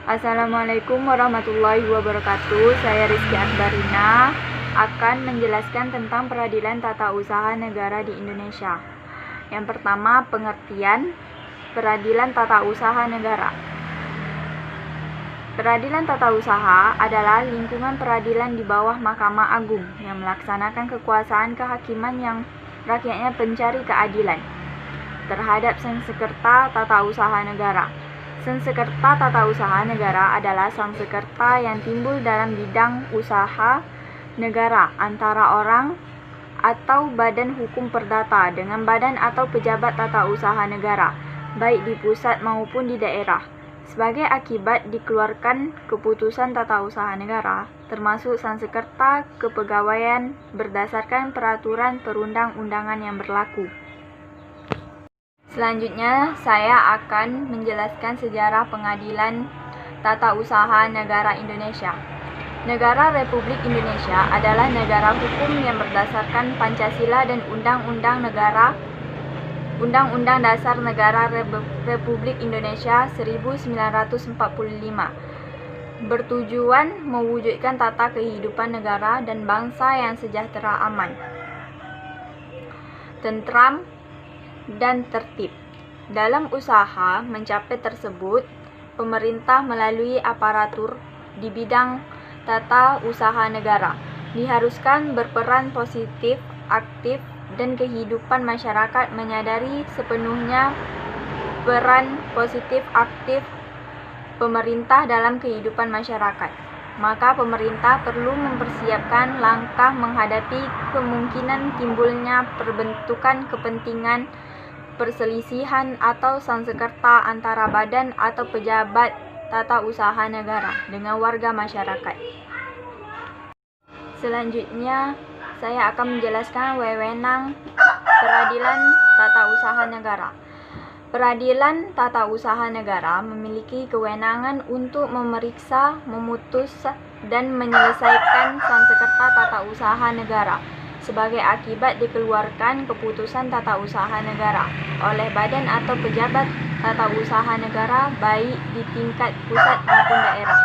Assalamualaikum warahmatullahi wabarakatuh. Saya Rizky Akbarina akan menjelaskan tentang peradilan tata usaha negara di Indonesia. Yang pertama, pengertian peradilan tata usaha negara. Peradilan tata usaha adalah lingkungan peradilan di bawah Mahkamah Agung yang melaksanakan kekuasaan kehakiman yang rakyatnya pencari keadilan terhadap Sengsekerta Tata Usaha Negara. Sengsekerta Tata Usaha Negara adalah sengsekerta yang timbul dalam bidang usaha negara antara orang atau badan hukum perdata dengan badan atau pejabat tata usaha negara, baik di pusat maupun di daerah. Sebagai akibat dikeluarkan keputusan tata usaha negara, termasuk sengsekerta kepegawaian berdasarkan peraturan perundang-undangan yang berlaku. Selanjutnya, saya akan menjelaskan sejarah pengadilan tata usaha negara Indonesia. Negara Republik Indonesia adalah negara hukum yang berdasarkan Pancasila dan Undang-Undang Dasar Negara Republik Indonesia 1945, bertujuan mewujudkan tata kehidupan negara dan bangsa yang sejahtera, aman, tentram, dan tertib. Dalam usaha mencapai tersebut, pemerintah melalui aparatur di bidang tata usaha negara diharuskan berperan positif, aktif, dan kehidupan masyarakat menyadari sepenuhnya peran positif aktif pemerintah dalam kehidupan masyarakat. Maka pemerintah perlu mempersiapkan langkah menghadapi kemungkinan timbulnya perbentukan kepentingan perselisihan atau sengsekerta antara badan atau pejabat tata usaha negara dengan warga masyarakat. Selanjutnya, saya akan menjelaskan wewenang peradilan tata usaha negara. Peradilan tata usaha negara memiliki kewenangan untuk memeriksa, memutus, dan menyelesaikan sengsekerta tata usaha negara sebagai akibat dikeluarkan keputusan tata usaha negara oleh badan atau pejabat tata usaha negara baik di tingkat pusat maupun daerah.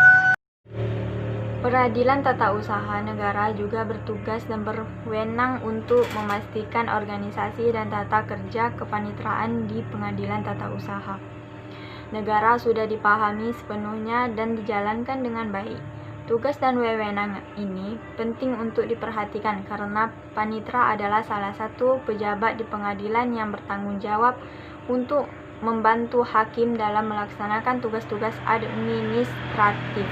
Peradilan tata usaha negara juga bertugas dan berwenang untuk memastikan organisasi dan tata kerja kepanitraan di pengadilan tata usaha negara sudah dipahami sepenuhnya dan dijalankan dengan baik. Tugas dan wewenang ini penting untuk diperhatikan karena panitra adalah salah satu pejabat di pengadilan yang bertanggung jawab untuk membantu hakim dalam melaksanakan tugas-tugas administratif.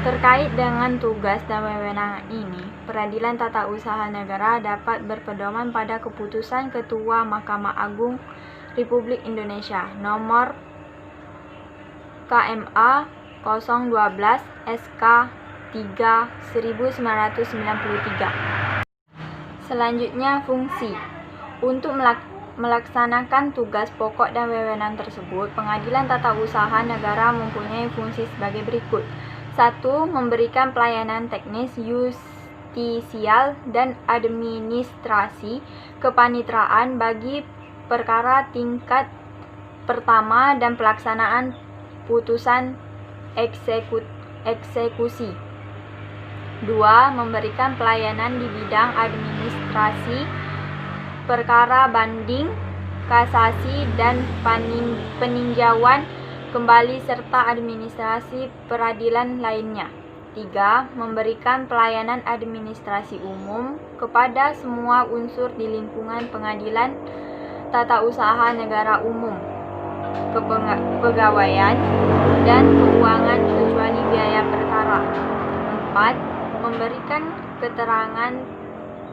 Terkait dengan tugas dan wewenang ini, peradilan tata usaha negara dapat berpedoman pada keputusan Ketua Mahkamah Agung Republik Indonesia nomor KMA 012 SK 3 1993. Selanjutnya, fungsi. Untuk melaksanakan tugas pokok dan wewenang tersebut, Pengadilan Tata Usaha Negara mempunyai fungsi sebagai berikut. 1. Memberikan pelayanan teknis, justisial, dan administrasi kepanitraan bagi perkara tingkat pertama dan pelaksanaan putusan eksekusi. 2. Memberikan pelayanan di bidang administrasi, perkara banding, kasasi, dan peninjauan kembali serta administrasi peradilan lainnya. 3. Memberikan pelayanan administrasi umum kepada semua unsur di lingkungan pengadilan tata usaha negara umum, kepegawaian, dan keuangan kecuali biaya perkara. 4. Memberikan keterangan,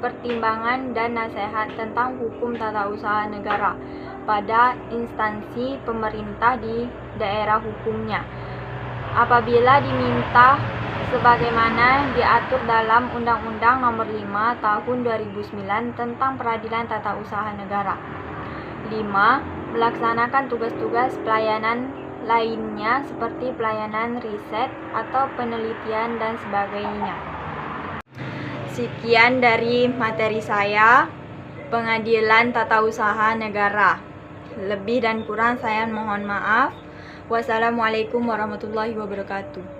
pertimbangan, dan nasihat tentang hukum tata usaha negara pada instansi pemerintah di daerah hukumnya apabila diminta sebagaimana diatur dalam Undang-Undang Nomor 5 Tahun 2009 tentang Peradilan Tata Usaha Negara. 5. Melaksanakan tugas-tugas pelayanan lainnya seperti pelayanan riset atau penelitian dan sebagainya. Sekian dari materi saya, Pengadilan Tata Usaha Negara. Lebih dan kurang saya mohon maaf. Wassalamualaikum warahmatullahi wabarakatuh.